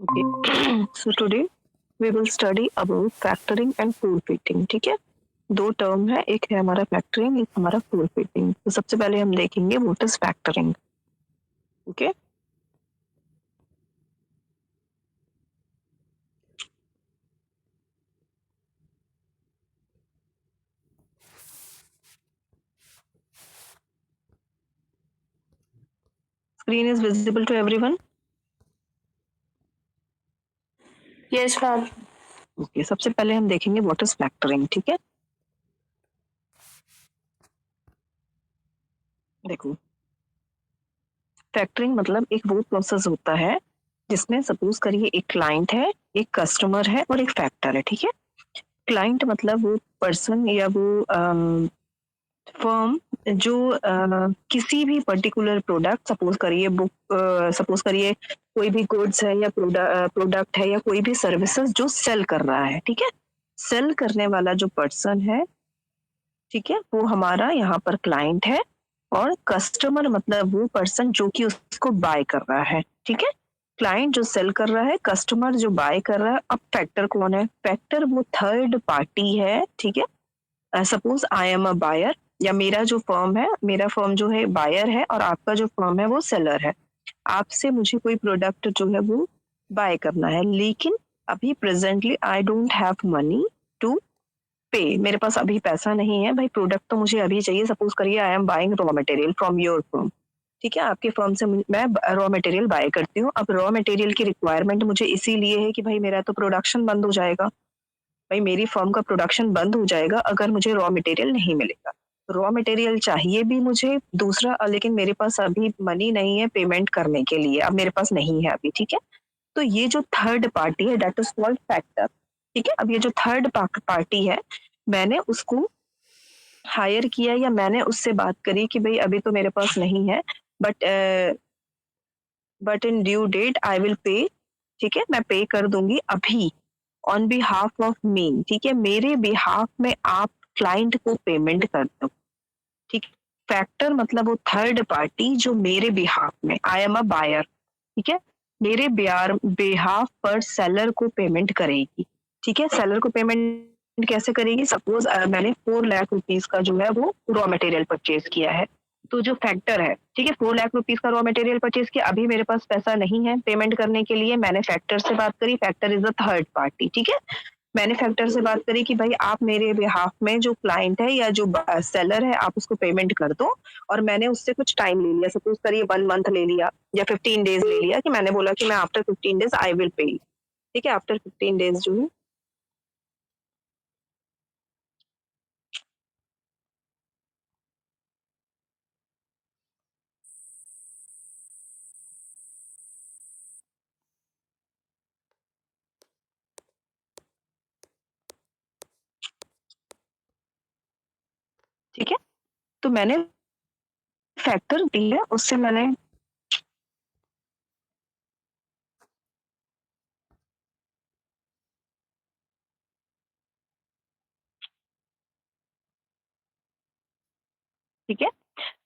Okay. So today we will study about factoring and forfeiting. ठीक है, दो term है, एक है हमारा फैक्टरिंग, एक हमारा forfeiting. तो सबसे पहले हम देखेंगे what is factoring. Okay, screen is visible to everyone. Yes ma'am. Okay, सबसे पहले हम देखेंगे व्हाट इज फैक्टरिंग. ठीक है, देखो, फैक्टरिंग मतलब एक वो प्रोसेस होता है जिसमें सपोज करिए एक क्लाइंट है, एक कस्टमर है और एक फैक्टर है. ठीक है, क्लाइंट मतलब वो पर्सन या वो फर्म जो किसी भी पर्टिकुलर प्रोडक्ट, सपोज करिए बुक, सपोज करिए कोई भी गुड्स है या प्रोडक्ट है या कोई भी सर्विसेज जो सेल कर रहा है. ठीक है, सेल करने वाला जो पर्सन है, ठीक है, वो हमारा यहाँ पर क्लाइंट है. और कस्टमर मतलब वो पर्सन जो कि उसको बाय कर रहा है. ठीक है, क्लाइंट जो सेल कर रहा है, कस्टमर जो बाय कर रहा है. अब फैक्टर कौन है? फैक्टर वो थर्ड पार्टी है. ठीक है, suppose I am a buyer, या मेरा जो फर्म है, मेरा फर्म जो है बायर है और आपका जो फर्म है वो सेलर है. आपसे मुझे कोई प्रोडक्ट जो है वो बाय करना है, लेकिन अभी presently I don't have money to pay. मेरे पास अभी पैसा नहीं है भाई, प्रोडक्ट तो मुझे अभी चाहिए. सपोज करिए I am buying raw material from your firm. ठीक है, आपके फर्म से मैं रॉ मटेरियल बाय करती हूँ. अब रॉ मटेरियल की रिक्वायरमेंट मुझे इसीलिए है कि भाई मेरा तो प्रोडक्शन बंद हो जाएगा. भाई मेरी फर्म का प्रोडक्शन बंद हो जाएगा अगर मुझे रॉ मटेरियल नहीं मिलेगा. रॉ मटेरियल चाहिए भी मुझे दूसरा, लेकिन मेरे पास अभी मनी नहीं है पेमेंट करने के लिए, अब मेरे पास नहीं है अभी. ठीक है, तो ये जो थर्ड पार्टी है दैट इज कॉल्ड फैक्टर. ठीक है, अब ये जो थर्ड पार्टी है, मैंने उसको हायर किया या मैंने उससे बात करी कि भाई अभी तो मेरे पास नहीं है, but in due date I will pay. ठीक है, मैं पे कर दूंगी अभी ऑन बिहाफ ऑफ मी. ठीक है, मेरे बिहाफ में आप क्लाइंट को पेमेंट कर दो. ठीक, फैक्टर मतलब वो थर्ड पार्टी जो मेरे बिहाफ में, आई एम अ बायर, ठीक है, मेरे बिहाफ पर सेलर को पेमेंट करेगी. ठीक है, सेलर को पेमेंट कैसे करेगी? सपोज मैंने 4 लाख रुपीज का जो है वो रॉ मटेरियल परचेज किया है. तो जो फैक्टर है, ठीक है, 4 लाख रुपीज का रॉ मटेरियल परचेज किया, अभी मेरे पास पैसा नहीं है पेमेंट करने के लिए. मैंने फैक्टर से बात करी, factor is the third party. ठीक है, मैंने फैक्टर से बात करी कि भाई आप मेरे बिहाफ में जो क्लाइंट है या जो सेलर है आप उसको पेमेंट कर दो. और मैंने उससे कुछ टाइम ले लिया, सपोज करिए 1 मंथ ले लिया या 15 डेज ले लिया, कि मैंने बोला कि मैं after 15 days I will pay. ठीक है, आफ्टर 15 डेज जो है, ठीक है, तो मैंने फैक्टर दी है, उससे मैंने, ठीक है,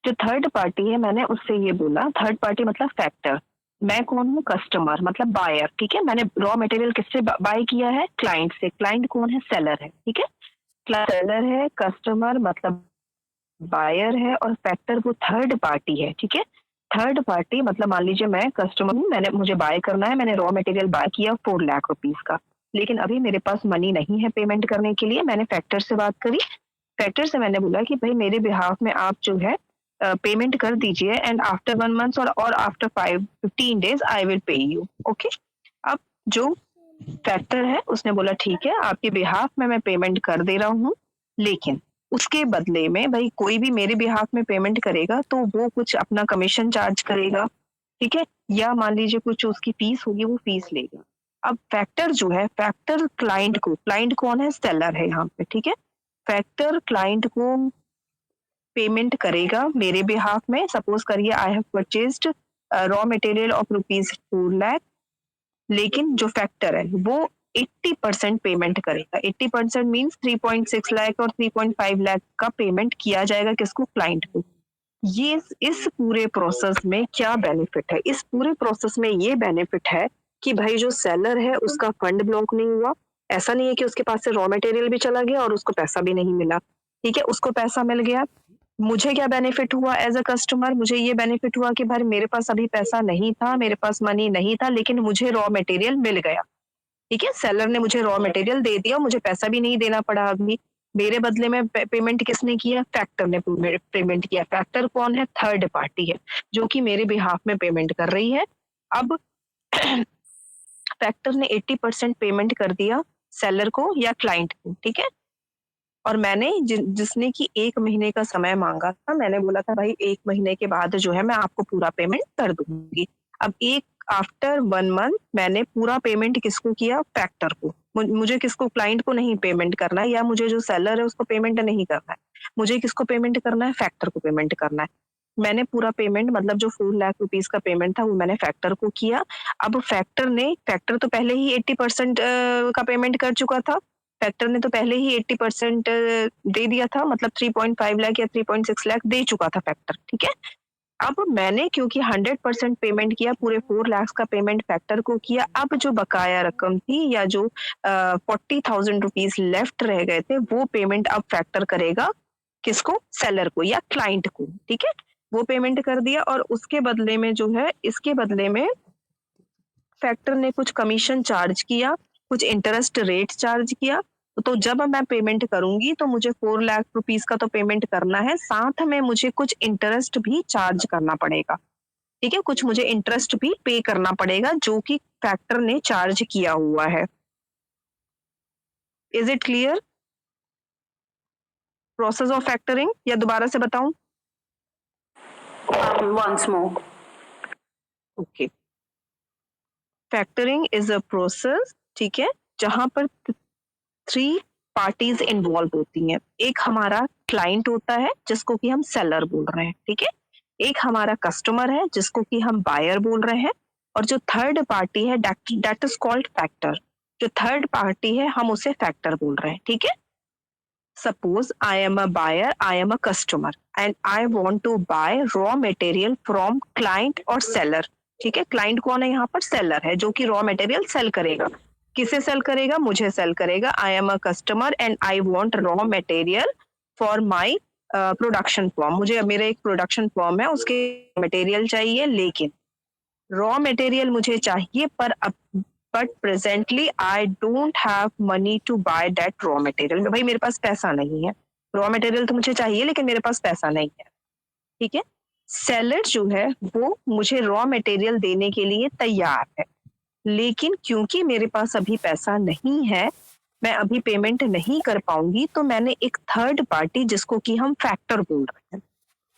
जो थर्ड पार्टी है मैंने उससे ये बोला, थर्ड पार्टी मतलब फैक्टर. मैं कौन हूँ? कस्टमर मतलब बायर. ठीक है, मैंने रॉ मटेरियल किससे बाय किया है? क्लाइंट से. क्लाइंट कौन है? सेलर है. ठीक है, सेलर है, कस्टमर मतलब बायर है, और फैक्टर वो थर्ड पार्टी है. ठीक है, थर्ड पार्टी मतलब मान लीजिए मैं कस्टमर हूँ, मैंने, मुझे बाय करना है, मैंने रॉ मटेरियल बाय किया 4 लाख रुपीज का, लेकिन अभी मेरे पास मनी नहीं है पेमेंट करने के लिए. मैंने फैक्टर से बात करी, फैक्टर से मैंने बोला कि भाई मेरे बिहाफ में आप जो है पेमेंट कर दीजिए, एंड आफ्टर 1 मंथ और आफ्टर 15 डेज आई विल पे यू. ओके, अब जो फैक्टर है उसने बोला ठीक है आपके बिहाफ में मैं पेमेंट कर दे रहा हूँ, लेकिन उसके बदले में भाई कोई भी मेरे बिहाफ में पेमेंट करेगा तो वो कुछ अपना कमीशन चार्ज करेगा. ठीक है, या मान लीजिए कुछ उसकी फीस होगी, वो फीस लेगा. अब फैक्टर जो है, फैक्टर क्लाइंट को, क्लाइंट कौन है? सेलर है यहाँ पे. ठीक है, फैक्टर क्लाइंट को पेमेंट करेगा मेरे बिहाफ में. सपोज करिए I have purchased raw material of ₹4 lakh, लेकिन जो फैक्टर है वो 80% पेमेंट करेगा. 80% मीन्स 3.6 लाख और 3.5 लाख का पेमेंट किया जाएगा. किसको? क्लाइंट को. ये इस पूरे प्रोसेस में क्या बेनिफिट है? इस पूरे प्रोसेस में ये बेनिफिट है कि भाई जो सेलर है उसका फंड ब्लॉक नहीं हुआ, ऐसा नहीं है कि उसके पास से रॉ मटेरियल भी चला गया और उसको पैसा भी नहीं मिला, ठीक है, उसको पैसा मिल गया। मुझे क्या बेनिफिट हुआ एज अ कस्टमर, मुझे ये बेनिफिट हुआ कि भाई मेरे पास अभी पैसा नहीं था, मेरे पास मनी नहीं था, लेकिन मुझे रॉ मटेरियल मिल गया, ठीक है, सेलर ने मुझे रॉ मटेरियल दे दिया, मुझे पैसा भी नहीं देना पड़ा अभी। मेरे बदले में पेमेंट किसने किया? फैक्टर ने पेमेंट किया। फैक्टर कौन है? थर्ड पार्टी है जो कि मेरे बिहाफ में पेमेंट कर रही है। अब फैक्टर ने 80% पेमेंट कर दिया सेलर को या क्लाइंट को, ठीक है, और मैंने जिसने कि 1 महीने का समय मांगा था, मैंने बोला था भाई 1 महीने के बाद जो है मैं आपको पूरा पेमेंट कर दूंगी। अब आफ्टर 1 मंथ मैंने पूरा पेमेंट किसको किया? फैक्टर को। मुझे किसको? क्लाइंट को नहीं पेमेंट करना है, या मुझे जो सेलर है उसको पेमेंट नहीं करना है, मुझे किसको पेमेंट करना है? फैक्टर को पेमेंट करना है। मैंने पूरा पेमेंट मतलब जो 4 लाख रुपीस का पेमेंट था वो मैंने फैक्टर को किया। अब फैक्टर तो पहले ही 80% का पेमेंट कर चुका था। फैक्टर ने तो पहले ही 80% दे दिया था, मतलब 3.5 लाख या 3.6 लाख दे चुका था फैक्टर, ठीक है। अब मैंने क्योंकि 100% पेमेंट किया, पूरे 4 लाख का पेमेंट फैक्टर को किया। अब जो बकाया रकम थी या जो 40,000 रुपीज लेफ्ट रह गए थे, वो पेमेंट अब फैक्टर करेगा किसको? सेलर को या क्लाइंट को, ठीक है। वो पेमेंट कर दिया और उसके बदले में जो है, इसके बदले में फैक्टर ने कुछ कमीशन चार्ज किया, कुछ इंटरेस्ट रेट चार्ज किया। तो जब मैं पेमेंट करूंगी तो मुझे 4 लाख रुपीस का तो पेमेंट करना है, साथ में मुझे कुछ इंटरेस्ट भी चार्ज करना पड़ेगा, ठीक है, कुछ मुझे इंटरेस्ट भी पे करना पड़ेगा जो कि फैक्टर ने चार्ज किया हुआ है। Is it clear? Process of factoring या दोबारा से बताऊं? Once more. Okay, factoring is a process, ठीक है, जहां पर 3 पार्टीज इन्वॉल्व होती हैं। एक हमारा क्लाइंट होता है जिसको कि हम सेलर बोल रहे हैं, ठीक है, एक हमारा कस्टमर है जिसको कि हम बायर बोल रहे हैं, और जो थर्ड पार्टी है दैट इज कॉल्ड फैक्टर। जो थर्ड पार्टी है हम उसे फैक्टर बोल रहे हैं, ठीक है। Suppose I am a buyer, I am a customer and I want to buy raw material from client or seller, ठीक है। क्लाइंट कौन है यहाँ पर? सेलर है जो कि रॉ मटेरियल सेल करेगा। किसे सेल करेगा? मुझे सेल करेगा। आई am a customer and I want raw material for my production form. मुझे मेरा एक प्रोडक्शन फॉर्म है, उसके मटेरियल चाहिए, लेकिन रॉ मटेरियल मुझे चाहिए but presently I don't have money to buy that raw material. भाई मेरे पास पैसा नहीं है, रॉ मटेरियल तो मुझे चाहिए लेकिन मेरे पास पैसा नहीं है, ठीक है। सेलर जो है वो मुझे रॉ मटेरियल देने के लिए तैयार है, लेकिन क्योंकि मेरे पास अभी पैसा नहीं है, मैं अभी पेमेंट नहीं कर पाऊंगी, तो मैंने एक थर्ड पार्टी जिसको कि हम फैक्टर बोल रहे हैं,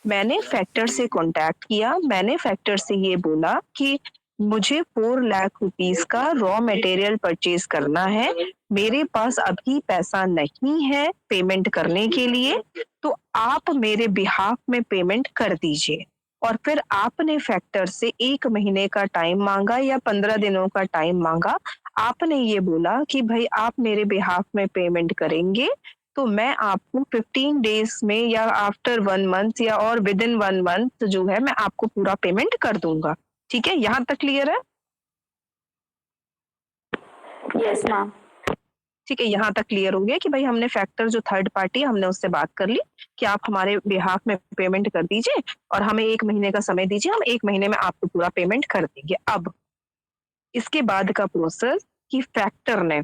मैंने फैक्टर से कांटेक्ट किया। मैंने फैक्टर से ये बोला कि मुझे 4 लाख रुपीस का रॉ मटेरियल परचेज करना है, मेरे पास अभी पैसा नहीं है पेमेंट करने के लिए, तो आप मेरे बिहाफ में पेमेंट कर दीजिए। और फिर आपने फैक्टर से 1 महीने का टाइम मांगा या 15 दिनों का टाइम मांगा। आपने ये बोला कि भाई आप मेरे बिहाफ में पेमेंट करेंगे तो मैं आपको 15 डेज में या आफ्टर 1 मंथ या और विद इन 1 मंथ जो है मैं आपको पूरा पेमेंट कर दूंगा, ठीक है। यहाँ तक क्लियर है? Yes, ma'am. ठीक है, यहाँ तक क्लियर हो गया कि भाई हमने फैक्टर जो थर्ड पार्टी है हमने उससे बात कर ली कि आप हमारे बिहाफ में पेमेंट कर दीजिए और हमें 1 महीने का समय दीजिए, हम 1 महीने में आपको पूरा पेमेंट कर देंगे। अब इसके बाद का प्रोसेस कि फैक्टर ने,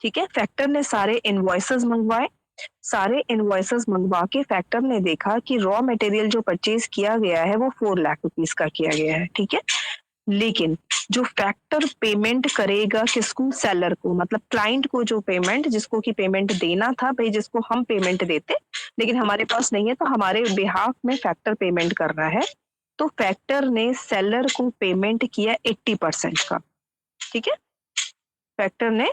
ठीक है, फैक्टर ने सारे इनवॉइसेस मंगवाए। सारे इनवॉइसेस मंगवा के फैक्टर ने देखा कि रॉ मटेरियल जो परचेज किया गया है वो 4 लाख रुपीस का किया गया है, ठीक है। लेकिन जो फैक्टर पेमेंट करेगा किसको? सेलर को, मतलब क्लाइंट को, जो पेमेंट जिसको की पेमेंट देना था, भाई जिसको हम पेमेंट देते लेकिन हमारे पास नहीं है, तो हमारे बिहाफ में फैक्टर पेमेंट कर रहा है। तो फैक्टर ने सेलर को पेमेंट किया 80% का, ठीक है। फैक्टर ने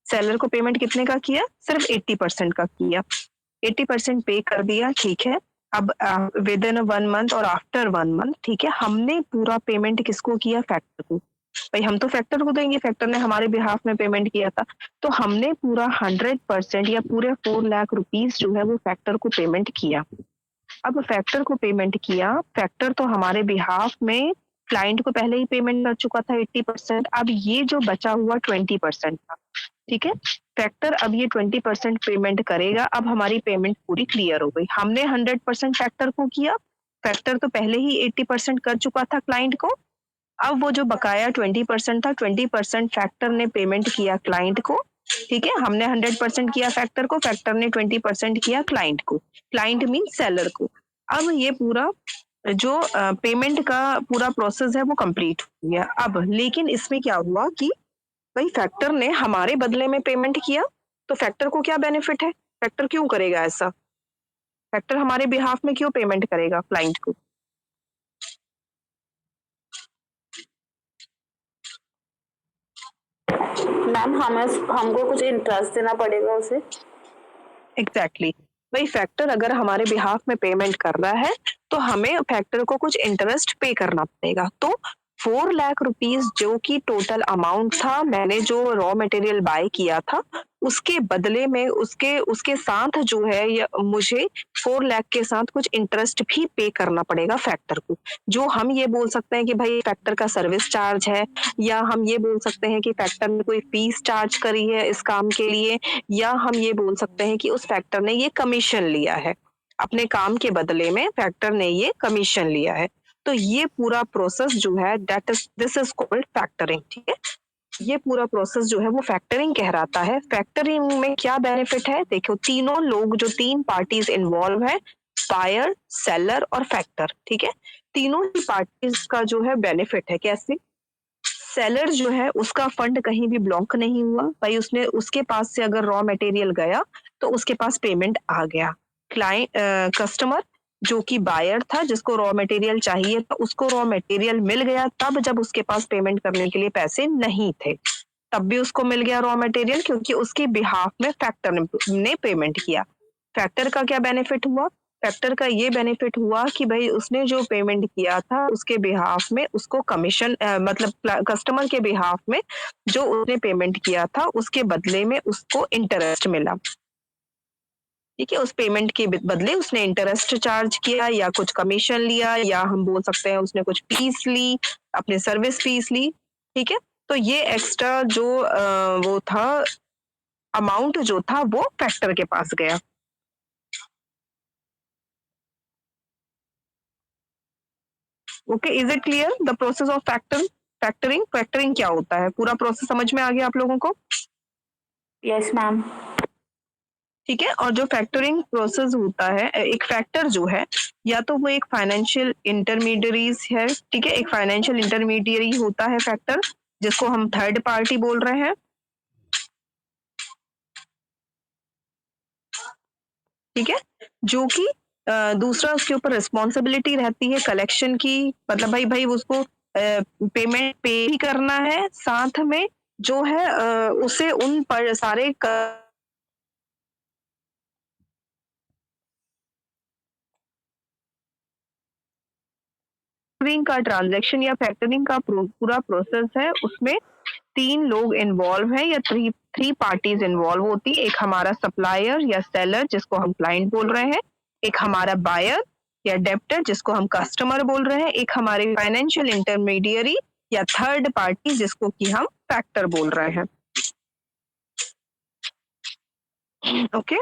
सेलर को पेमेंट कितने का किया? सिर्फ 80% का किया। 80% पे कर दिया, ठीक है। अब विद इन 1 मंथ और आफ्टर 1 मंथ, ठीक है, हमने पूरा पेमेंट किसको किया? फैक्टर को। भाई हम तो फैक्टर को देंगे, फैक्टर ने हमारे बिहाफ में पेमेंट किया था, तो हमने पूरा 100% या पूरे 4 लाख रुपीस जो है वो फैक्टर को पेमेंट किया। अब फैक्टर को पेमेंट किया, फैक्टर तो हमारे बिहाफ में क्लाइंट को पहले ही पेमेंट कर चुका था 80%, अब ये जो बचा हुआ 20% था, ठीक है? फैक्टर अब ये 20% पेमेंट करेगा, अब हमारी पेमेंट पूरी क्लियर हो गई। हमने 100% फैक्टर को किया, फैक्टर तो पहले ही 80% कर चुका था क्लाइंट को, अब वो जो बकाया 20% था, 20% फैक्टर ने पेमेंट किया क्लाइंट को, ठीक है? हमने 100% किया फैक्टर को, फैक्टर ने 20% किया क्लाइंट को, क्लाइंट मीन्स सेलर को। अब ये पूरा जो पेमेंट का पूरा प्रोसेस है वो कंप्लीट हो गया। अब लेकिन इसमें क्या हुआ कि भाई फैक्टर ने हमारे बदले में पेमेंट किया, तो फैक्टर को क्या बेनिफिट है? फैक्टर क्यों करेगा ऐसा? फैक्टर हमारे बिहाफ में क्यों पेमेंट करेगा क्लाइंट को? मैम हमें हमको कुछ इंटरेस्ट देना पड़ेगा उसे। एग्जैक्टली भाई फैक्टर अगर हमारे बिहाफ में पेमेंट कर रहा है तो हमें फैक्टर को कुछ इंटरेस्ट पे करना पड़ेगा। तो 4 लाख रुपीज जो कि टोटल अमाउंट था, मैंने जो रॉ मटेरियल बाय किया था उसके बदले में उसके उसके साथ जो है मुझे 4 लाख के साथ कुछ इंटरेस्ट भी पे करना पड़ेगा फैक्टर को। जो हम ये बोल सकते हैं कि भाई फैक्टर का सर्विस चार्ज है, या हम ये बोल सकते हैं कि फैक्टर ने कोई फीस चार्ज करी है इस काम के लिए, या हम ये बोल सकते हैं कि उस फैक्टर ने ये कमीशन लिया है, अपने काम के बदले में फैक्टर ने ये कमीशन लिया है। तो ये पूरा प्रोसेस जो है दिस इज कॉल्ड फैक्टरिंग, ठीक है? ये पूरा प्रोसेस जो है वो फैक्टरिंग कहलाता है। फैक्टरिंग में क्या बेनिफिट है? देखो तीनों लोग जो 3 पार्टीज इन्वॉल्व है, बायर, सेलर और फैक्टर, ठीक है? तीनों ही पार्टीज का जो है बेनिफिट है। कैसे? सेलर जो है उसका फंड कहीं भी ब्लॉक नहीं हुआ भाई, उसने उसके पास से अगर रॉ मटेरियल गया तो उसके पास पेमेंट आ गया। क्लाइंट कस्टमर जो कि बायर था, जिसको रॉ मटेरियल चाहिए था, उसको रॉ मटेरियल मिल गया तब जब उसके पास पेमेंट करने के लिए पैसे नहीं थे, तब भी उसको मिल गया रॉ मटेरियल क्योंकि उसके बिहाफ में फैक्टर ने पेमेंट किया। फैक्टर का क्या बेनिफिट हुआ? फैक्टर का ये बेनिफिट हुआ कि भाई उसने जो पेमेंट किया था उसके बिहाफ में उसको कमीशन मतलब कस्टमर के बिहाफ में जो उसने पेमेंट किया था उसके बदले में उसको इंटरेस्ट मिला। ठीक है, उस पेमेंट के बदले उसने इंटरेस्ट चार्ज किया या कुछ कमीशन लिया, या हम बोल सकते हैं उसने कुछ फीस ली, अपने सर्विस फीस ली। ठीक है, तो ये एक्स्ट्रा जो वो था अमाउंट जो था वो फैक्टर के पास गया। Okay, is it clear the process of factoring? Factoring क्या होता है, पूरा प्रोसेस समझ में आ गया आप लोगों को? Yes ma'am. ठीक है, और जो फैक्टरिंग प्रोसेस होता है, एक फैक्टर जो है या तो वो एक फाइनेंशियल इंटरमीडियरीज है, ठीक है, एक फाइनेंशियल इंटरमीडियरी होता है फैक्टर, जिसको हम थर्ड पार्टी बोल रहे हैं। ठीक है, जो कि दूसरा उसके ऊपर रिस्पॉन्सिबिलिटी रहती है कलेक्शन की, मतलब भाई भाई उसको पेमेंट पे भी करना है, साथ में जो है उसे उन पर सारे फैक्टरिंग का ट्रांजैक्शन या फैक्टरिंग का पूरा प्रोसेस है, उसमें 3 लोग इन्वॉल्व हैं या थ्री थ्री पार्टीज इन्वॉल्व होती है। एक हमारा सप्लायर या सेलर जिसको हम क्लाइंट बोल रहे हैं, एक हमारा बायर या डेप्टर जिसको हम कस्टमर बोल रहे हैं, एक हमारे फाइनेंशियल इंटरमीडियरी या थर्ड पार्टी जिसको कि हम फैक्टर बोल रहे हैं। ओके,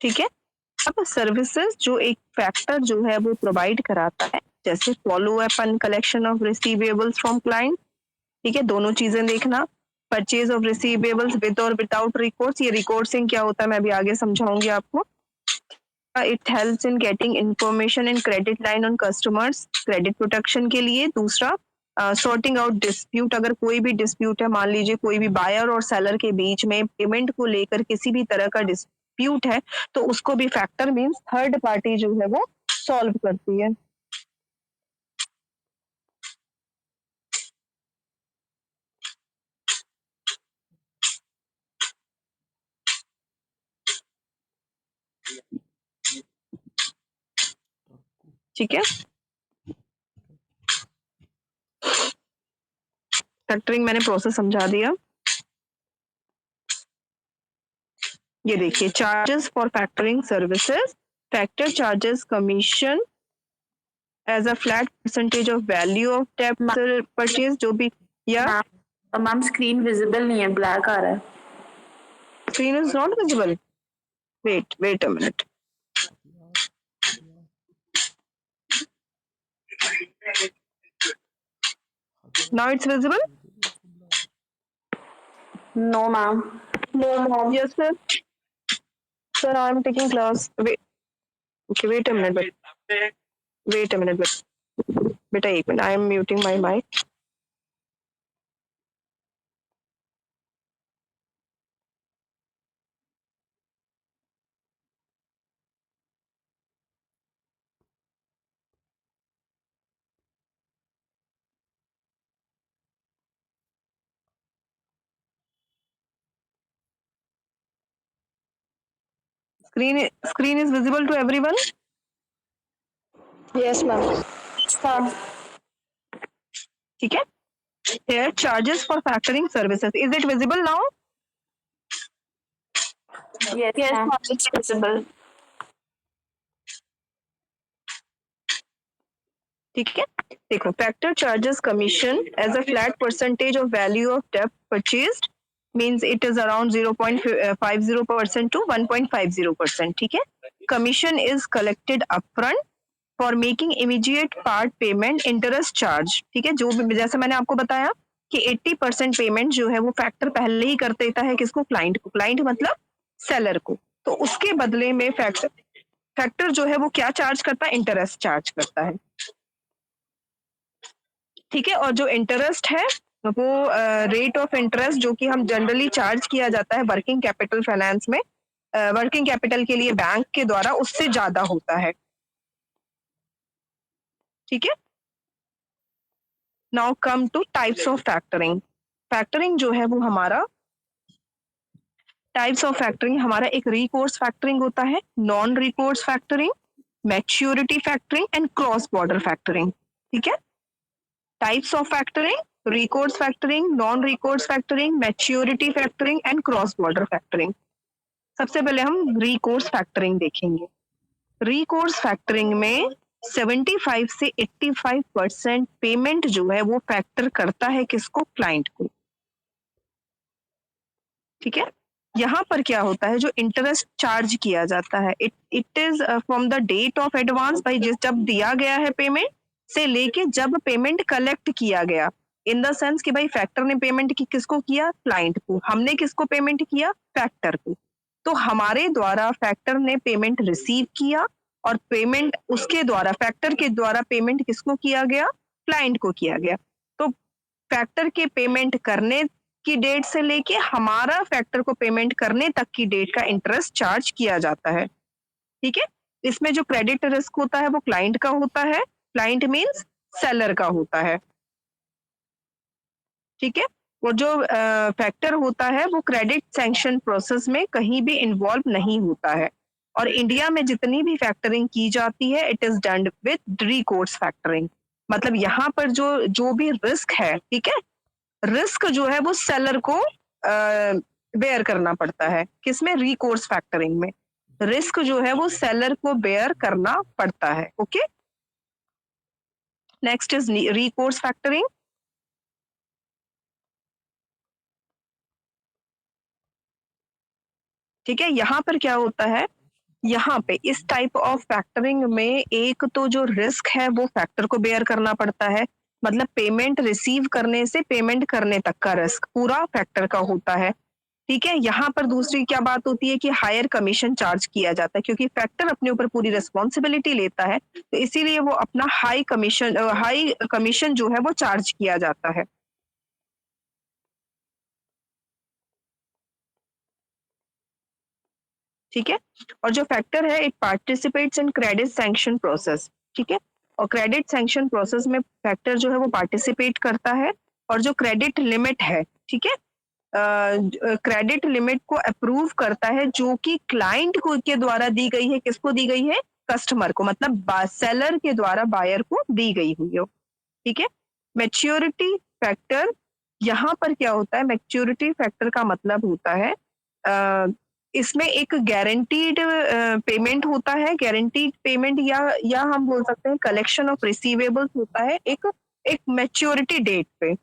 ठीक है। अब सर्विसेज जो एक फैक्टर जो है वो प्रोवाइड कराता है, जैसे follow up and collection of receivables from client, ठीक है, दोनों चीजें देखना। परचेज ऑफ रिसीवेबल्स विद और विदाउट रिकॉर्ड्स, ये रिकॉर्ड्सिंग क्या होता है मैं अभी आगे समझाऊंगी आपको। It helps in getting information in credit line on customers, credit protection के लिए। दूसरा, सॉर्टिंग आउट डिस्प्यूट, अगर कोई भी डिस्प्यूट है, मान लीजिए कोई भी बायर और सेलर के बीच में पेमेंट को लेकर किसी भी तरह का डिस्प्यूट है, तो उसको भी फैक्टर मीन्स थर्ड पार्टी जो है वो सॉल्व करती है। ठीक है, फैक्टरिंग मैंने प्रोसेस समझा दिया। ये देखिए, charges for factoring services, factor charges commission as a flat percentage of value of debt purchase, जो भी, या मैम स्क्रीन विजिबल नहीं है, ब्लैक आ रहा है। Screen is not visible, wait a minute. Now it's visible? No ma'am. No, mom. Yes, sir. Sir, I'm taking class. Wait. Okay, wait a minute. Wait a minute. Beta, एक minute. I am muting my mic. Screen is visible to everyone? Yes ma'am. ठीक है? Here, charges for factoring services. Is it visible now? Yes ma'am. It's visible. ठीक है, देखो, factor charges commission as a flat percentage of value of debt purchased means it is around 0.50% to 1.50%. ठीक है, commission is collected upfront for making immediate part payment interest charge. ठीक है, जो भी, जैसे मैंने आपको बताया कि 80% पेमेंट जो है वो फैक्टर पहले ही कर देता है, किसको? क्लाइंट को। क्लाइंट मतलब सेलर को। तो उसके बदले में फैक्टर जो है वो क्या चार्ज करता है? इंटरेस्ट चार्ज करता है। ठीक है, और जो इंटरेस्ट है वो रेट ऑफ इंटरेस्ट जो कि हम जनरली चार्ज किया जाता है वर्किंग कैपिटल फाइनेंस में, वर्किंग कैपिटल के लिए बैंक के द्वारा, उससे ज्यादा होता है। ठीक है, now come two types of factoring. Factoring जो है वो हमारा, टाइप्स ऑफ फैक्टरिंग हमारा, एक रिकोर्स फैक्टरिंग होता है, non recourse factoring, maturity factoring and cross border factoring. ठीक है, types of factoring, recourse factoring, non-recourse factoring, maturity factoring and cross border factoring. सबसे पहले हम recourse factoring देखेंगे। recourse factoring में 75 से 85% पेमेंट जो है वो फैक्टर करता है किसको? क्लाइंट को। ठीक है, यहाँ पर क्या होता है? जो इंटरेस्ट चार्ज किया जाता है, it is from the date of advance, भाई जिस जब दिया गया है पेमेंट से लेके जब पेमेंट कलेक्ट किया गया, इन द सेंस कि भाई फैक्टर ने पेमेंट की किसको किया? क्लाइंट को। हमने किसको पेमेंट किया? फैक्टर को। तो हमारे द्वारा फैक्टर ने पेमेंट रिसीव किया और पेमेंट उसके द्वारा, फैक्टर के द्वारा पेमेंट किसको किया गया? क्लाइंट को किया गया। तो फैक्टर के पेमेंट करने की डेट से लेके हमारा फैक्टर को पेमेंट करने तक की डेट का इंटरेस्ट चार्ज किया जाता है। ठीक है, इसमें जो क्रेडिट रिस्क होता है वो क्लाइंट का होता है। क्लाइंट मींस सेलर का होता है। ठीक है, और जो फैक्टर होता है वो क्रेडिट सैंक्शन प्रोसेस में कहीं भी इन्वॉल्व नहीं होता है। और इंडिया में जितनी भी फैक्टरिंग की जाती है, it is done with recourse factoring. मतलब यहाँ पर जो जो भी रिस्क है, ठीक है, रिस्क जो है वो सेलर को बेयर करना पड़ता है। किसमें? रिकोर्स फैक्टरिंग में रिस्क जो है वो सेलर को बेयर करना पड़ता है। Okay, next is recourse factoring. ठीक है, यहाँ पर क्या होता है? यहाँ पे इस टाइप ऑफ फैक्टरिंग में एक तो जो रिस्क है वो फैक्टर को बेयर करना पड़ता है। मतलब पेमेंट रिसीव करने से पेमेंट करने तक का रिस्क पूरा फैक्टर का होता है। ठीक है, यहाँ पर दूसरी क्या बात होती है कि हायर कमीशन चार्ज किया जाता है, क्योंकि फैक्टर अपने ऊपर पूरी रिस्पॉन्सिबिलिटी लेता है, तो इसीलिए वो अपना हाई कमीशन जो है वो चार्ज किया जाता है। ठीक है, और जो फैक्टर है, it participates in credit sanction process. ठीक है, और क्रेडिट सैंक्शन प्रोसेस में फैक्टर जो है वो पार्टिसिपेट करता है, और जो क्रेडिट लिमिट है, ठीक है, क्रेडिट लिमिट को अप्रूव करता है जो कि क्लाइंट को के द्वारा दी गई है। किसको दी गई है? कस्टमर को, मतलब सेलर के द्वारा बायर को दी गई हुई हो। ठीक है। मैच्योरिटी फैक्टर, यहाँ पर क्या होता है, मैच्योरिटी फैक्टर का मतलब होता है इसमें एक गारंटीड पेमेंट होता है, गारंटीड पेमेंट, या हम बोल सकते हैं कलेक्शन ऑफ रिसीवेबल्स होता है एक एक मैच्योरिटी डेट पे।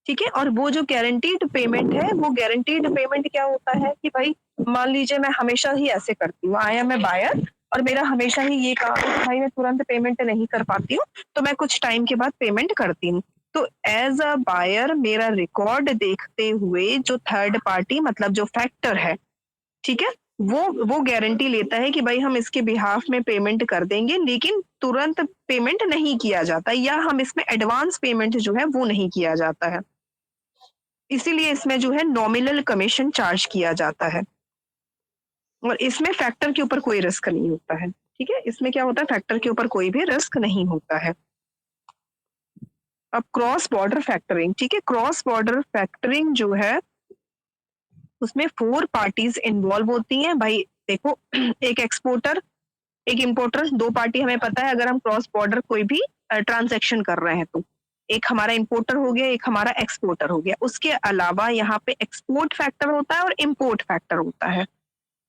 ठीक है। और वो जो गारंटीड पेमेंट है, वो गारंटीड पेमेंट क्या होता है कि भाई मान लीजिए मैं हमेशा ही ऐसे करती हूँ, आया मैं बायर और मेरा हमेशा ही ये काम है कि भाई मैं तुरंत पेमेंट नहीं कर पाती हूँ, तो मैं कुछ टाइम के बाद पेमेंट करती हूँ। तो एज अ बायर मेरा रिकॉर्ड देखते हुए जो थर्ड पार्टी, मतलब जो फैक्टर है, ठीक है, वो गारंटी लेता है कि भाई हम इसके बिहाफ में पेमेंट कर देंगे, लेकिन तुरंत पेमेंट नहीं किया जाता, या हम इसमें एडवांस पेमेंट जो है वो नहीं किया जाता है। इसीलिए इसमें जो है नॉमिनल कमीशन चार्ज किया जाता है, और इसमें फैक्टर के ऊपर कोई रिस्क नहीं होता है। ठीक है। इसमें क्या होता है, फैक्टर के ऊपर कोई भी रिस्क नहीं होता है। अब क्रॉस बॉर्डर फैक्टरिंग, ठीक है, क्रॉस बॉर्डर फैक्टरिंग जो है उसमें 4 पार्टीज इन्वॉल्व होती हैं भाई। देखो एक एक्सपोर्टर, एक इंपोर्टर, 2 पार्टी हमें पता है अगर हम क्रॉस बॉर्डर कोई भी ट्रांजैक्शन कर रहे हैं तो। एक हमारा इंपोर्टर हो गया, एक हमारा एक्सपोर्टर हो गया। उसके अलावा यहाँ पे एक्सपोर्ट फैक्टर होता है और इंपोर्ट फैक्टर होता है।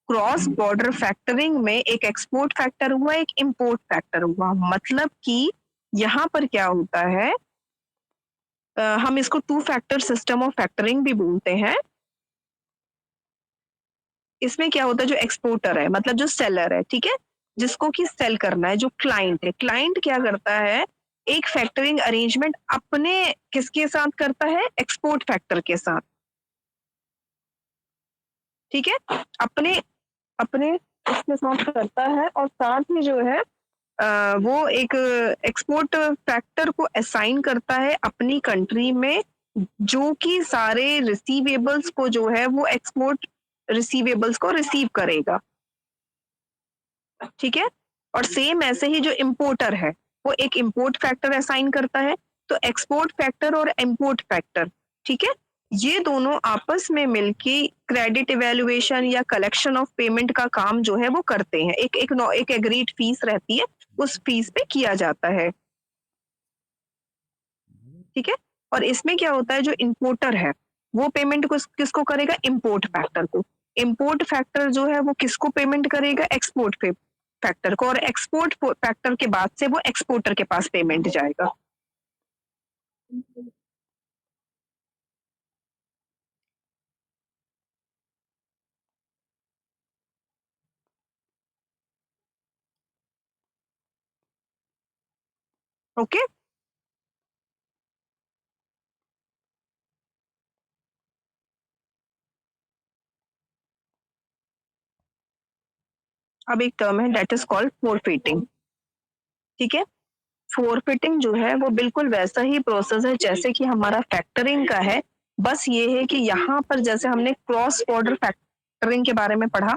क्रॉस बॉर्डर फैक्टरिंग में एक एक्सपोर्ट फैक्टर हुआ, एक इंपोर्ट फैक्टर हुआ, मतलब कि यहाँ पर क्या होता है, हम इसको 2 फैक्टर सिस्टम ऑफ फैक्टरिंग भी बोलते हैं। इसमें क्या होता है, जो एक्सपोर्टर है मतलब जो सेलर है, ठीक है, जिसको कि सेल करना है, जो क्लाइंट है, क्लाइंट क्या करता है, एक फैक्टरिंग अरेंजमेंट अपने किसके साथ करता है, एक्सपोर्ट फैक्टर के साथ। ठीक है। अपने अपने उसके साथ करता है, और साथ ही जो है वो एक एक्सपोर्ट फैक्टर को असाइन करता है अपनी कंट्री में, जो कि सारे रिसीवेबल्स को जो है वो एक्सपोर्ट रिसीवेबल्स को रिसीव करेगा। ठीक है। और सेम ऐसे ही जो इंपोर्टर है वो एक इंपोर्ट फैक्टर असाइन करता है। तो एक्सपोर्ट फैक्टर और इंपोर्ट फैक्टर, ठीक है, ये दोनों आपस में मिलके क्रेडिट इवेल्युएशन या कलेक्शन ऑफ पेमेंट का काम जो है वो करते हैं। एक एग्रीड फीस रहती है, उस फीस पे किया जाता है। ठीक है। और इसमें क्या होता है, जो इंपोर्टर है वो पेमेंट को किसको करेगा, इंपोर्ट फैक्टर को। इंपोर्ट फैक्टर जो है वो किसको पेमेंट करेगा, एक्सपोर्ट फैक्टर को, और एक्सपोर्ट फैक्टर के बाद से वो एक्सपोर्टर के पास पेमेंट जाएगा। ओके। अब एक टर्म है दैट इज कॉल्ड फोरफिटिंग। ठीक है। फोरफिटिंग जो है वो बिल्कुल वैसा ही प्रोसेस है जैसे कि हमारा फैक्टरिंग का है। बस ये है कि यहाँ पर जैसे हमने क्रॉस बॉर्डर फैक्टरिंग के बारे में पढ़ा,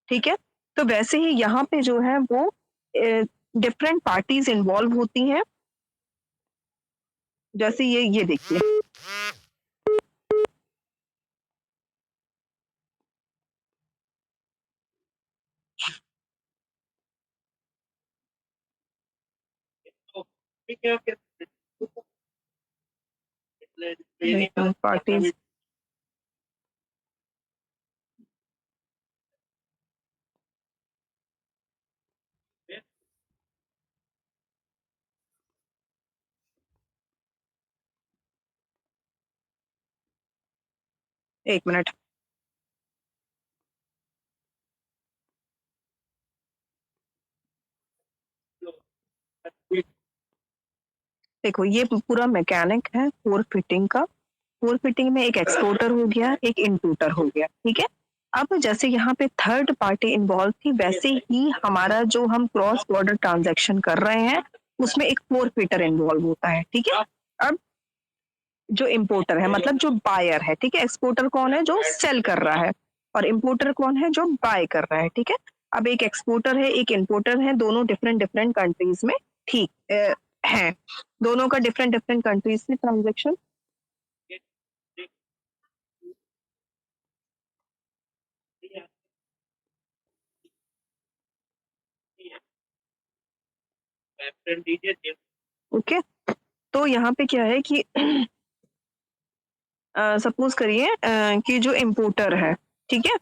ठीक है, तो वैसे ही यहाँ पे जो है वो डिफरेंट पार्टीज इन्वॉल्व होती हैं। जैसे ये देखिए, पार्टीज, एक मिनट, देखो ये पूरा मैकेनिक है फोर फिटिंग का। फोर फिटिंग में एक एक्सपोर्टर हो गया, एक इंपोर्टर हो गया। ठीक है। अब जैसे यहाँ पे थर्ड पार्टी इन्वॉल्व थी, वैसे ही हमारा जो हम क्रॉस बॉर्डर ट्रांजैक्शन कर रहे हैं उसमें एक फोर फिटर इन्वॉल्व होता है। ठीक है। अब जो इम्पोर्टर है मतलब जो बायर है, ठीक है, एक्सपोर्टर कौन है, जो सेल कर रहा है, और इम्पोर्टर कौन है, जो बाय कर रहा है। ठीक है। अब एक एक्सपोर्टर है, एक इम्पोर्टर है, दोनों डिफरेंट डिफरेंट कंट्रीज में, ठीक है, दोनों का डिफरेंट डिफरेंट कंट्रीज में ट्रांजेक्शन। ओके, तो यहाँ पे क्या है कि सपोज करिए कि जो इम्पोर्टर है, ठीक है?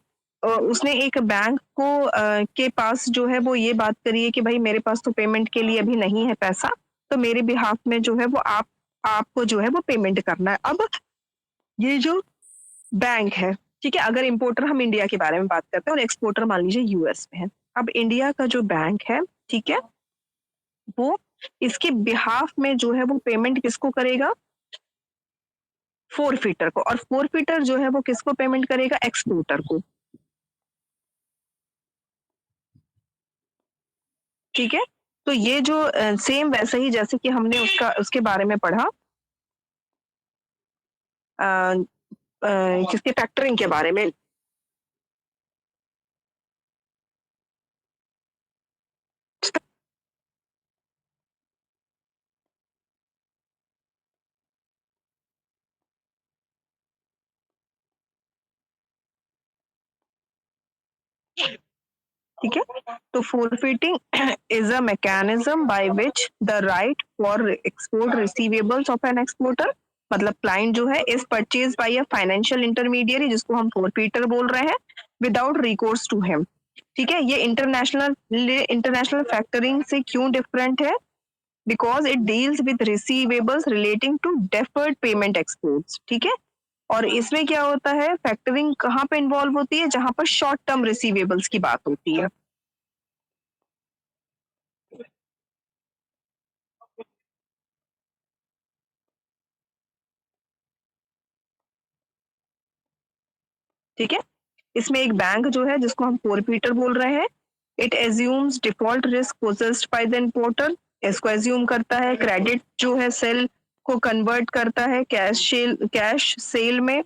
उसने एक बैंक को के पास जो है वो ये बात करी है कि भाई मेरे पास तो पेमेंट के लिए अभी नहीं है पैसा, तो मेरे बिहाफ में जो है वो आपको जो है वो पेमेंट करना है। अब ये जो बैंक है, ठीक है? अगर इम्पोर्टर हम इंडिया के बारे में बात करते हैं और एक्सपोर्टर मान लीजिए यूएस में है। अब इंडिया का जो बैंक है, ठीक है? वो इसके बिहाफ में जो है वो पेमेंट किसको करेगा? फ़ोरफ़िटर को, और फ़ोरफ़िटर जो है वो किसको पेमेंट करेगा? एक्सपोर्टर को, ठीक है? तो ये जो सेम वैसे ही जैसे कि हमने उसके बारे में पढ़ा अ किसके फैक्टरिंग के बारे में। ठीक है? तो forfeiting is a mechanism by which the right for export receivables of an exporter, मतलब क्लाइंट जो है is purchased by a financial intermediary जिसको हम forfeiter बोल रहे हैं, without recourse to him। ठीक है? ये इंटरनेशनल फैक्टरिंग से क्यों डिफरेंट है? Because it deals with receivables relating to deferred payment exports. ठीक है? और इसमें क्या होता है, फैक्टरिंग कहाँ पे इन्वॉल्व होती है? जहां पर शॉर्ट टर्म रिसीवेबल्स की बात होती है। ठीक है? इसमें एक बैंक जो है जिसको हम फोरफीटर बोल रहे हैं, it assumes default risk possessed by the importer. इसको एज्यूम करता है, क्रेडिट जो है सेल को कन्वर्ट करता है कैश सेल में।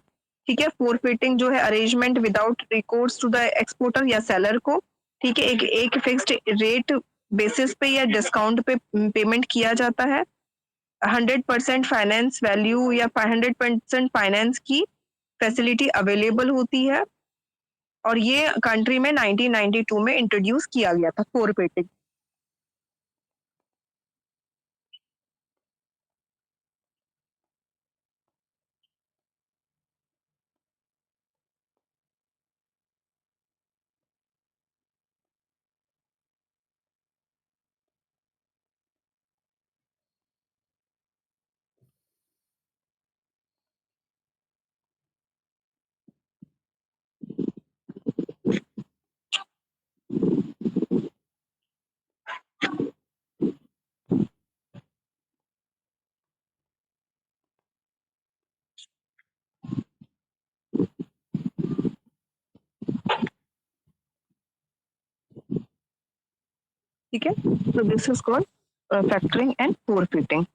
ठीक है? फोरफिटिंग जो है arrangement without recourse to the exporter या सेलर को। ठीक है? एक फिक्स्ड रेट बेसिस पे या डिस्काउंट पे पेमेंट किया जाता है। 100% फाइनेंस वैल्यू या 100% फाइनेंस की फैसिलिटी अवेलेबल होती है, और ये कंट्री में 1992 में इंट्रोड्यूस किया गया था फोरफिटिंग। ठीक है? तो this is called factoring and forfeiting.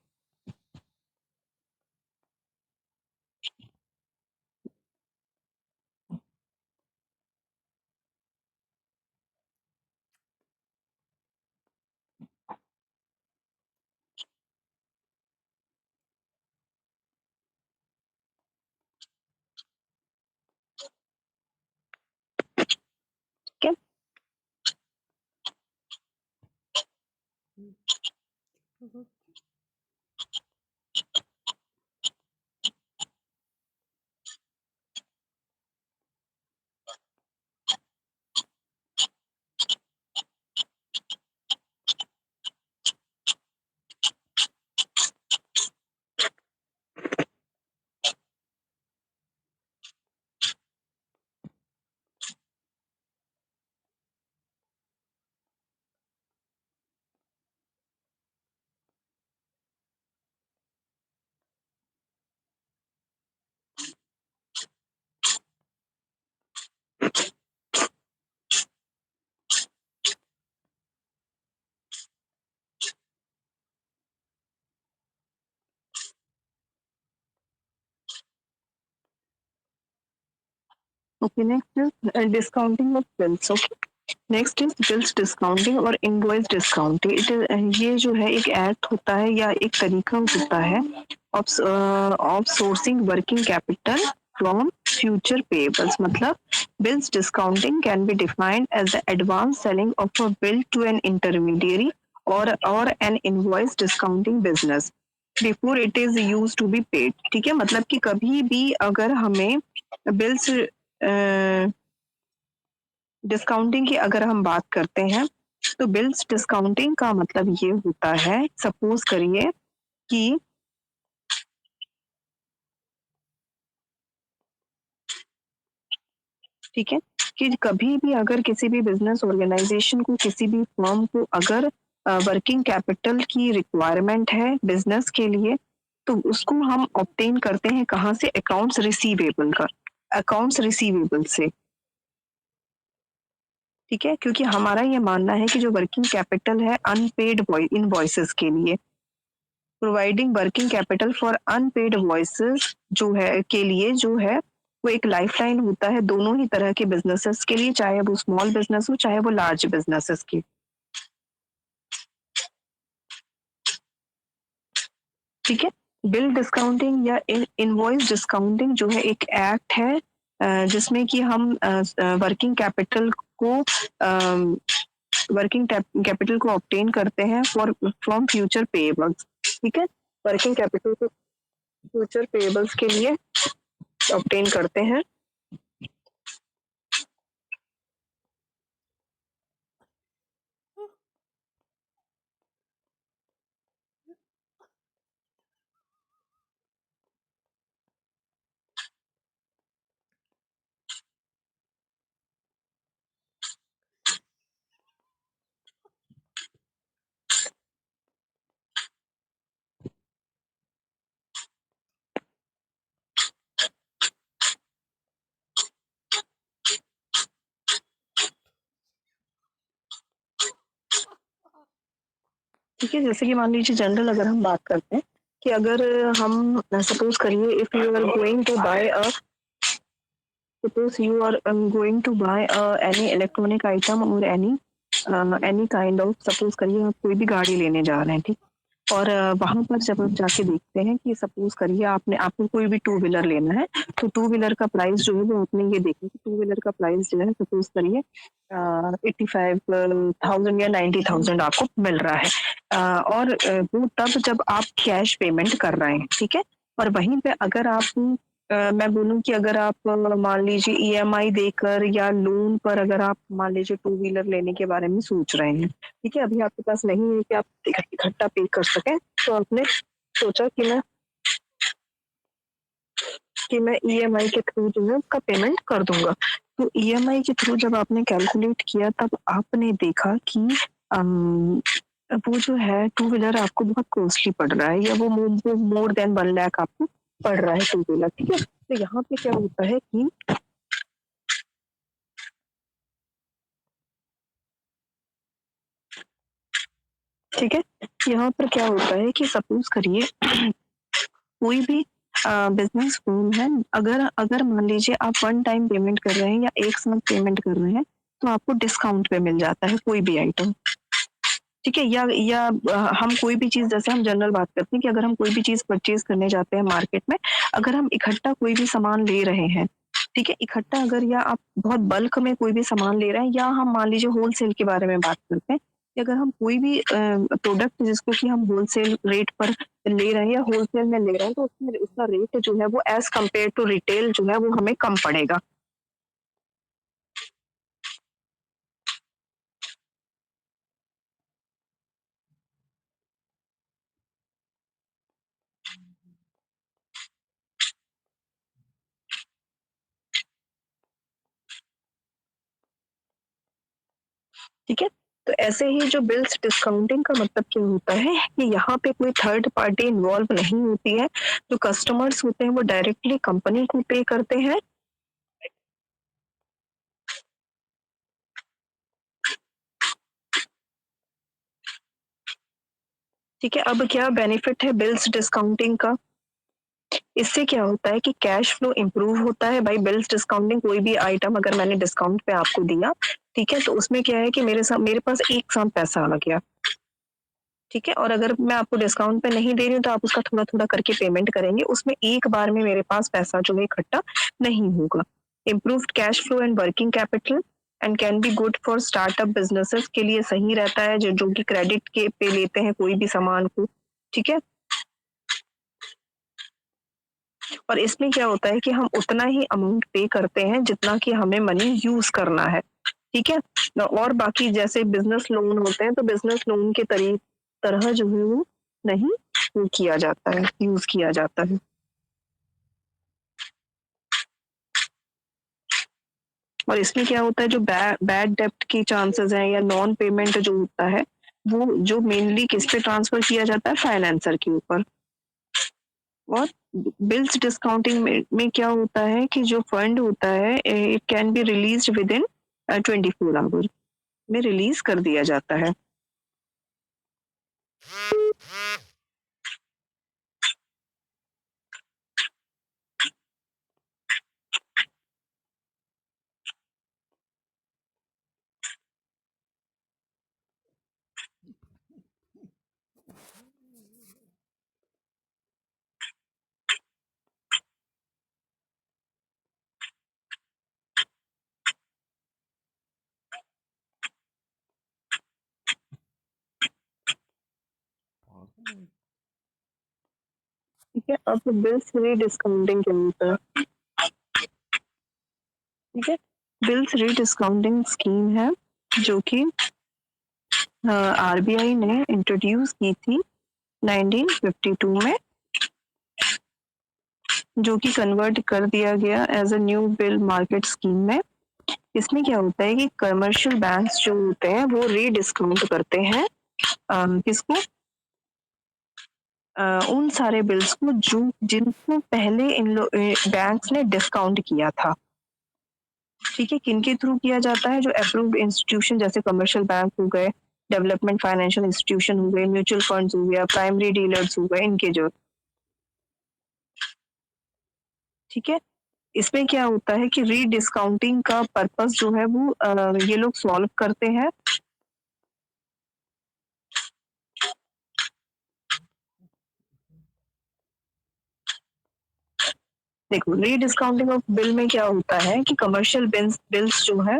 ठीक है? Okay, next is discounting of bills. Okay, next is bills discounting और इनवॉइस डिस्काउंटिंग। ये जो है एक एक्ट होता है या एक तरीका होता है of sourcing working capital from future payables. मतलब bills discounting can be defined as the advance selling of a bill to an intermediary और an invoice discounting business before it is use to be paid. ठीक है, मतलब कि कभी भी अगर हमें बिल्स डिस्काउंटिंग की अगर हम बात करते हैं, तो बिल्स डिस्काउंटिंग का मतलब ये होता है, सपोज करिए कि ठीक है, कि कभी भी अगर किसी भी बिजनेस ऑर्गेनाइजेशन को, किसी भी फर्म को अगर वर्किंग कैपिटल की रिक्वायरमेंट है बिजनेस के लिए, तो उसको हम ऑब्टेन करते हैं कहाँ से? अकाउंट्स रिसीवेबल का, अकाउंट्स रिसीवेबल से। ठीक है, क्योंकि हमारा ये मानना है कि जो वर्किंग कैपिटल है अनपेड इनवॉइसेस के लिए, providing working capital for unpaid voices जो है के लिए जो है वो एक लाइफलाइन होता है दोनों ही तरह के बिजनेसेस के लिए, चाहे वो स्मॉल बिजनेस हो चाहे वो लार्ज बिजनेसेस की। ठीक है, बिल डिस्काउंटिंग या इनवॉइस डिस्काउंटिंग जो है एक एक्ट है जिसमें कि हम वर्किंग कैपिटल को वर्किंग कैपिटल को ऑब्टेन करते हैं फॉर फ्रॉम फ्यूचर पेएबल्स। ठीक है, वर्किंग कैपिटल को फ्यूचर पेएबल्स के लिए ऑब्टेन करते हैं। ठीक है, जैसे कि मान लीजिए जनरल अगर हम बात करते हैं कि अगर हम सपोज करिए if you are going to buy a suppose you are going to buy any electronic item or any kind of, suppose करिए आप कोई भी गाड़ी लेने जा रहे हैं, ठीक, और वहां पर जब आप जाके देखते हैं कि सपोज करिए आपने आपको कोई भी टू व्हीलर लेना है, तो टू व्हीलर का प्राइस जो है वो आपने ये देखा कि टू व्हीलर का प्राइस जो है सपोज करिए 85,000 या 90,000 आपको मिल रहा है, और वो तब जब आप कैश पेमेंट कर रहे हैं। ठीक है, और वहीं पे अगर आप मैं बोलूँ कि अगर आप मान लीजिए ईएमआई देकर या लोन पर अगर आप मान लीजिए टू व्हीलर लेने के बारे में सोच रहे हैं, ठीक है, अभी आपके पास नहीं है कि आप इकट्ठा पे कर सकें, तो आपने सोचा कि मैं ईएमआई के थ्रू जो है उसका पेमेंट कर दूंगा। तो ईएमआई के थ्रू जब आपने कैलकुलेट किया तब आपने देखा कि अम, वो जो है टू व्हीलर आपको बहुत कॉस्टली पड़ रहा है, या वो मोर देन 1 लाख आपको पड़ रहा है टू व्हीलर। ठीक है, तो यहाँ पे क्या होता है कि ठीक है, यहाँ पर क्या होता है कि सपोज करिए कोई भी बिजनेस फर्म है, अगर अगर मान लीजिए आप वन टाइम पेमेंट कर रहे हैं या एक साथ पेमेंट कर रहे हैं, तो आपको डिस्काउंट पे मिल जाता है कोई भी आइटम। ठीक है, या हम कोई भी चीज, जैसे हम जनरल बात करते हैं कि अगर हम कोई भी चीज परचेज करने जाते हैं मार्केट में, अगर हम इकट्ठा कोई भी सामान ले रहे हैं, ठीक है, इकट्ठा अगर, या आप बहुत बल्क में कोई भी सामान ले रहे हैं, या हम मान लीजिए होलसेल के बारे में बात करते हैं कि अगर हम कोई भी प्रोडक्ट जिसको कि हम होलसेल रेट पर ले रहे हैं या होलसेल में ले रहे हैं, तो उसमें उसका रेट जो है वो एज कम्पेयर टू रिटेल जो है वो हमें कम पड़ेगा। ठीक है, तो ऐसे ही जो बिल्स डिस्काउंटिंग का मतलब क्या होता है कि यहाँ पे कोई थर्ड पार्टी इन्वॉल्व नहीं होती है, जो कस्टमर्स होते हैं वो डायरेक्टली कंपनी को पे करते हैं। ठीक है, अब क्या बेनिफिट है बिल्स डिस्काउंटिंग का? इससे क्या होता है कि कैश फ्लो इंप्रूव होता है। भाई बिल्स डिस्काउंटिंग, कोई भी आइटम अगर मैंने डिस्काउंट पे आपको दिया, ठीक है, तो उसमें क्या है कि मेरे पास एक साथ पैसा आ गया। ठीक है, और अगर मैं आपको डिस्काउंट पे नहीं दे रही हूँ तो आप उसका थोड़ा थोड़ा करके पेमेंट करेंगे, उसमें एक बार में मेरे पास पैसा जो है इकट्ठा नहीं होगा। Improved cash flow and working capital and can be good for startup businesses के लिए सही रहता है, जो कि क्रेडिट के पे लेते हैं कोई भी सामान को, ठीक है। और इसमें क्या होता है कि हम उतना ही अमाउंट पे करते हैं जितना कि हमें मनी यूज करना है, ठीक है। और बाकी जैसे बिजनेस लोन होते हैं तो बिजनेस लोन के तरह जो है वो नहीं वो किया जाता है, यूज किया जाता है। और इसमें क्या होता है, जो बैड डेप्ट की चांसेस हैं या नॉन पेमेंट जो होता है वो जो मेनली किस पे ट्रांसफर किया जाता है, फाइनेंसर के ऊपर। और बिल्स डिस्काउंटिंग में क्या होता है कि जो फंड होता है it can be release within 24 आवर में रिलीज कर दिया जाता है। ठीक है, अब बिल्स रीडिस्काउंटिंग क्या होता है, ठीक है। बिल्स रीडिस्काउंटिंग स्कीम है जो कि आरबीआई ने इंट्रोड्यूस की थी 1952 में, जो कि कन्वर्ट कर दिया गया as a new bill market scheme में। इसमें क्या होता है कि कमर्शियल बैंक्स जो होते हैं वो रीडिस्काउंट करते हैं किसको, उन सारे बिल्स को जो जिनको पहले इन बैंक्स ने डिस्काउंट किया था, ठीक है। किनके थ्रू किया जाता है, जो अप्रूव्ड इंस्टीट्यूशन जैसे कमर्शियल बैंक हो गए, डेवलपमेंट फाइनेंशियल इंस्टीट्यूशन हो गए, म्यूचुअल फंड्स हो गया, प्राइमरी डीलर्स हो गए, इनके जो, ठीक है। इसमें क्या होता है कि रीडिस्काउंटिंग का पर्पस जो है वो ये लोग सॉल्व करते हैं। देखो, रीडिस्काउंटिंग ऑफ बिल में क्या होता है कि कमर्शियल बिल्स जो है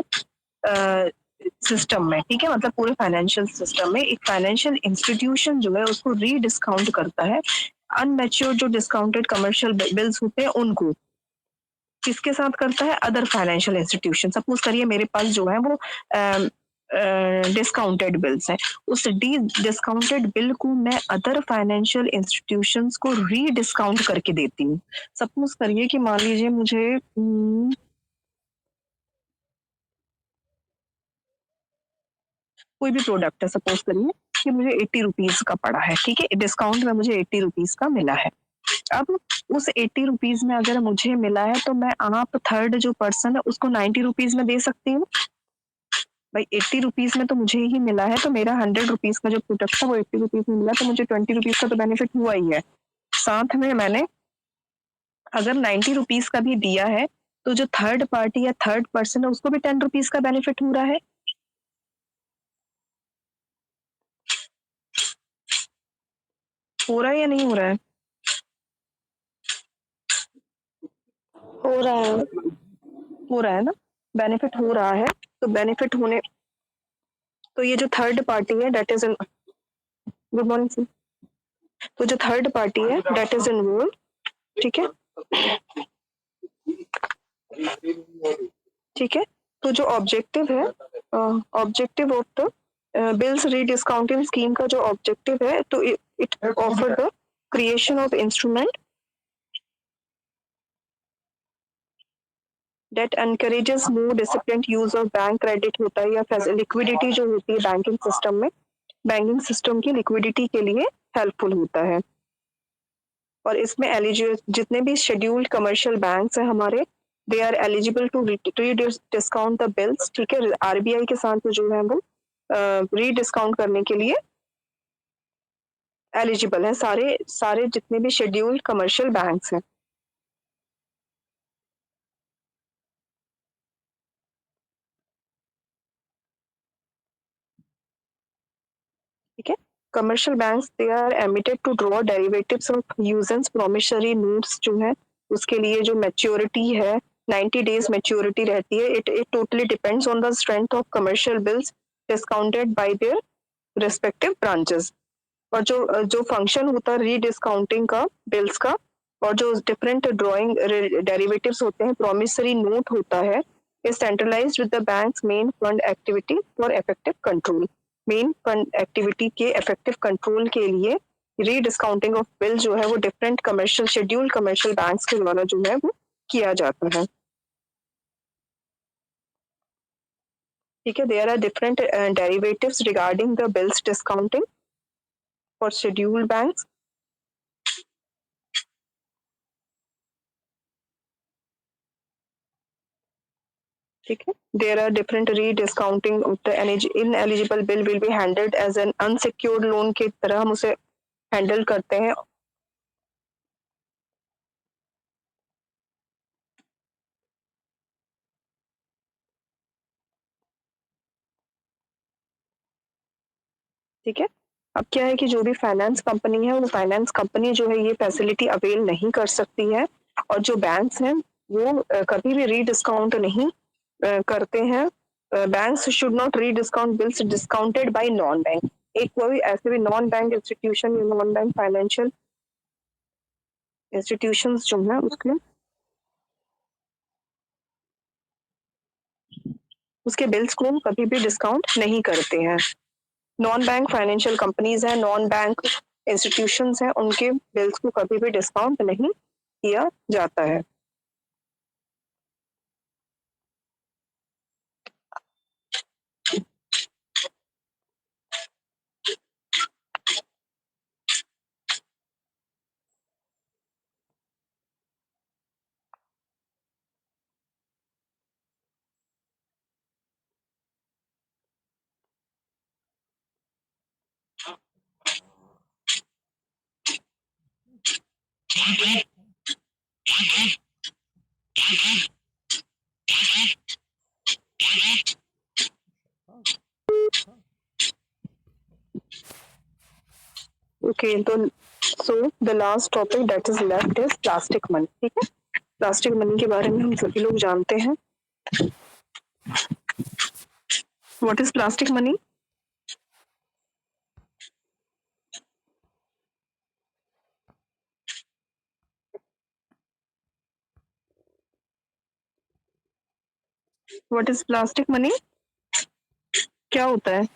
सिस्टम में, ठीक है, मतलब पूरे फाइनेंशियल सिस्टम में एक फाइनेंशियल इंस्टीट्यूशन जो है उसको रीडिस्काउंट करता है अनमेच्योर जो डिस्काउंटेड कमर्शियल बिल्स होते हैं उनको। किसके साथ करता है, अदर फाइनेंशियल इंस्टीट्यूशन। सपोज करिए मेरे पास जो है वो डिस्काउंटेड बिल्स है, उस डिस्काउंटेड बिल को मैं अदर फाइनेंशियल इंस्टीट्यूशंस को रीडिस्काउंट करके देती हूँ। सपोज करिए कि मान लीजिए मुझे कोई भी प्रोडक्ट है, सपोज करिए कि मुझे 80 रुपीज का पड़ा है, ठीक है, डिस्काउंट में मुझे 80 रुपीज का मिला है। अब उस 80 रुपीज में अगर मुझे मिला है तो मैं आप थर्ड जो पर्सन है उसको 90 रुपीज में दे सकती हूँ। भाई 80 रुपीज में तो मुझे ही मिला है, तो मेरा 100 रुपीज का जो प्रोडक्ट था वो 80 रुपीज में मिला, तो मुझे 20 रुपीज का तो बेनिफिट हुआ ही है। साथ में मैंने अगर 90 रुपीज का भी दिया है तो जो थर्ड पार्टी या थर्ड पर्सन है उसको भी 10 रुपीज का बेनिफिट हो रहा है। हो रहा है या नहीं हो रहा है? हो रहा है। हो रहा है ना, बेनिफिट हो रहा है। तो बेनिफिट होने, तो ये जो थर्ड पार्टी है that is in, good morning sir, तो जो थर्ड पार्टी है डेट इज इन्वॉल्व, ठीक है, ठीक है। तो जो ऑब्जेक्टिव है, objective of the bills rediscounting scheme का जो ऑब्जेक्टिव है, तो it offer the creation of instrument that encourages more discipline use of bank credit होता है, या लिक्विडिटी जो होती है बैंकिंग सिस्टम में, बैंकिंग सिस्टम की लिक्विडिटी के लिए हेल्पफुल होता है। और इसमें एलिजिबल जितने भी शेड्यूल्ड कमर्शियल बैंक्स हैं हमारे, they are eligible to discount the bills, ठीक है। आरबीआई के साथ जो है वो रीडिस्काउंट करने के लिए एलिजिबल है सारे सारे जितने भी शेड्यूल्ड कमर्शियल बैंक्स हैं, ठीक है। Commercial banks they are emitted to draw derivatives of usance promissory notes जो है उसके लिए जो मैच्योरिटी है 90 days मैच्योरिटी रहती है. It totally depends on the strength of commercial bills discounted bye their respective branches. और जो फंक्शन होता है रीडिस्काउंटिंग का बिल्स का, और जो डिफरेंट ड्राइंग डेरिवेटिव्स होते हैं, प्रॉमिसरी नोट होता है, is centralised with the banks main fund activity for effective control. Main fund activity के इफेक्टिव कंट्रोल के लिए रीडिस्काउंटिंग ऑफ बिल जो है वो different commercial scheduled commercial banks के द्वारा जो है वो किया जाता है. ठीक है, there are different derivatives regarding the bills discounting for scheduled banks. ठीक है, there are different rediscounting of the ineligible bill will be handled as an unsecured loan की तरह हम उसे हैंडल करते हैं. ठीक है, अब क्या है कि जो भी फाइनेंस कंपनी है, वो फाइनेंस कंपनी जो है ये फैसिलिटी अवेल नहीं कर सकती है, और जो बैंक्स हैं वो कभी भी रीडिस्काउंट नहीं करते हैं. Banks should not rediscount bills discounted bye non bank. एक कोई ऐसे भी नॉन बैंक इंस्टीट्यूशन या नॉन बैंक फाइनेंशियल इंस्टीट्यूशंस जो है उसके बिल्स को कभी भी डिस्काउंट नहीं करते हैं. नॉन बैंक फाइनेंशियल कंपनीज हैं, नॉन बैंक इंस्टीट्यूशंस हैं, उनके बिल्स को कभी भी डिस्काउंट नहीं किया जाता है. ओके, तो so the last topic that is left is plastic money. ठीक है, प्लास्टिक मनी के बारे में हम सभी लोग जानते हैं. What is plastic money? What is plastic money? क्या होता है?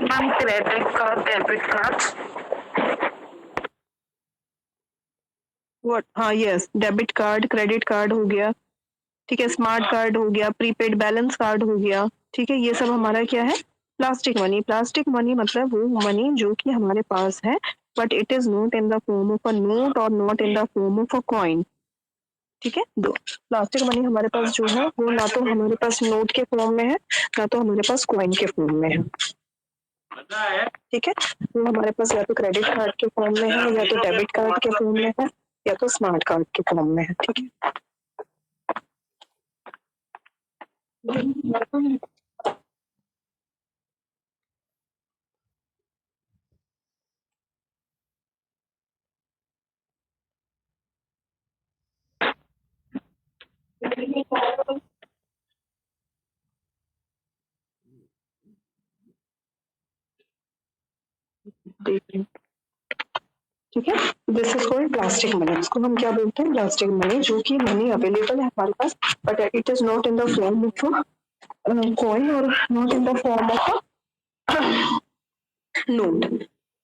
Ma'am credit card debit card. What? हाँ, yes, debit card, credit card हो गया. ठीक है, स्मार्ट कार्ड हो गया, प्रीपेड बैलेंस कार्ड हो गया. ठीक है, ये सब हमारा क्या है? Plastic money. प्लास्टिक मनी मतलब वो मनी जो कि हमारे पास है, but it is not in the form of a note और not in the form of a coin. ठीक है, दो प्लास्टिक मनी हमारे पास जो है वो ना तो हमारे पास नोट के फॉर्म में है, ना तो हमारे पास कॉइन के फॉर्म में है. ठीक है, वो हमारे पास या तो क्रेडिट कार्ड के फॉर्म में है, या तो डेबिट कार्ड के फॉर्म में है, या तो स्मार्ट कार्ड के फॉर्म में है. ठीक है, ठीक है, this is called plastic money. इसको हम क्या बोलते हैं? प्लास्टिक मनी, जो कि मनी अवेलेबल है हमारे पास, but it is not in the form of coin और not in the form of note,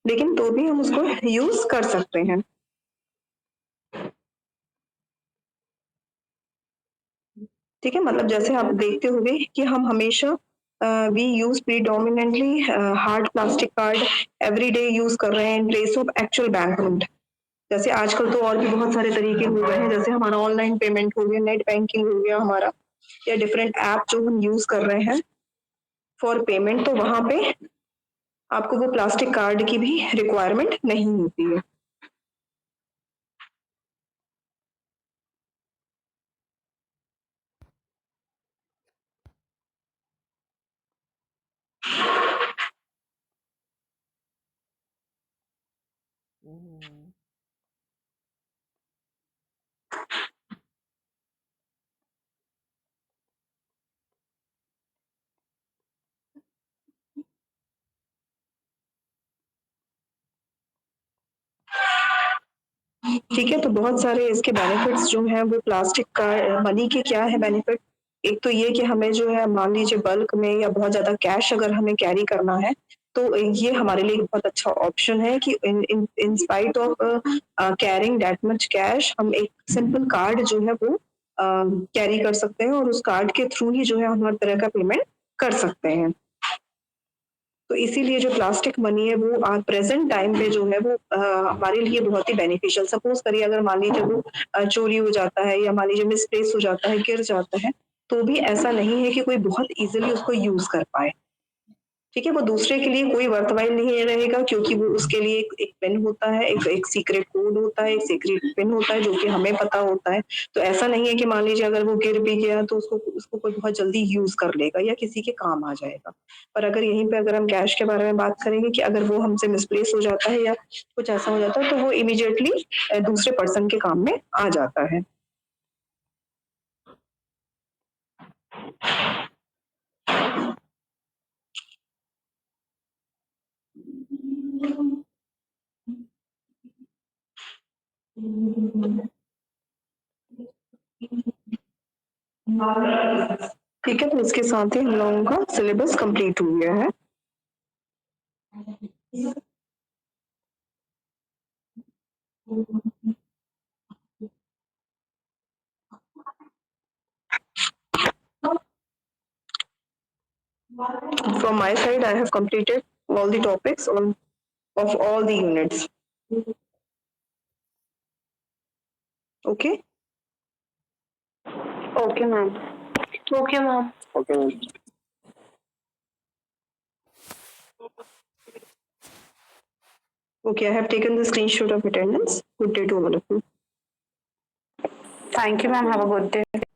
लेकिन तो भी हम उसको यूज कर सकते हैं. ठीक है, मतलब जैसे आप देखते होंगे कि हम हमेशा we use predominantly hard plastic card every day use कर रहे हैं in place of actual bank note. जैसे आजकल तो और भी बहुत सारे तरीके हो गए हैं, जैसे हमारा ऑनलाइन पेमेंट हो गया, नेट बैंकिंग हो गया हमारा, या डिफरेंट ऐप जो हम यूज कर रहे हैं फॉर पेमेंट, तो वहां पे आपको वो प्लास्टिक कार्ड की भी रिक्वायरमेंट नहीं होती है. ठीक है, तो बहुत सारे इसके बेनिफिट्स जो हैं वो प्लास्टिक का मनी के क्या है बेनिफिट? एक तो ये कि हमें जो है मान लीजिए बल्क में या बहुत ज़्यादा कैश अगर हमें कैरी करना है, तो ये हमारे लिए एक बहुत अच्छा ऑप्शन है कि in spite of carrying that much cash हम एक सिंपल कार्ड जो है वो कैरी कर सकते हैं और उस कार्ड के थ्रू ही जो है हम हर तरह का पेमेंट कर सकते हैं। तो इसीलिए जो प्लास्टिक मनी है वो प्रेजेंट टाइम पे जो है वो हमारे लिए बहुत ही बेनिफिशियल सपोज करिए अगर मान लीजिए वो चोरी हो जाता है या मान लीजिए मिसप्लेस हो जाता है गिर जाता है तो भी ऐसा नहीं है कि कोई बहुत इजीली उसको यूज कर पाए। ठीक है, वो दूसरे के लिए कोई वर्थवाइल नहीं रहेगा क्योंकि वो उसके लिए एक पेन होता है, एक सीक्रेट कोड होता है, एक सीक्रेट पिन होता है जो कि हमें पता होता है। तो ऐसा नहीं है कि मान लीजिए अगर वो गिर भी गया तो उसको कोई बहुत जल्दी यूज़ कर लेगा या किसी के काम आ जाएगा। पर अगर यहीं पे अगर हम कैश के बारे में बात करेंगे कि अगर वो हमसे मिसप्लेस हो जाता है या कुछ ऐसा हो जाता है तो वो इमीडिएटली दूसरे पर्सन के काम में आ जाता है। ठीक है, तो इसके साथ ही हम लोगों का सिलेबस कंप्लीट हो गया है। From my side, I have completed all the topics of all the units. Okay? Okay, ma'am. Okay, ma'am. Okay. Okay, I have taken the screenshot of attendance. Good day to all of you. Thank you, ma'am. Have a good day.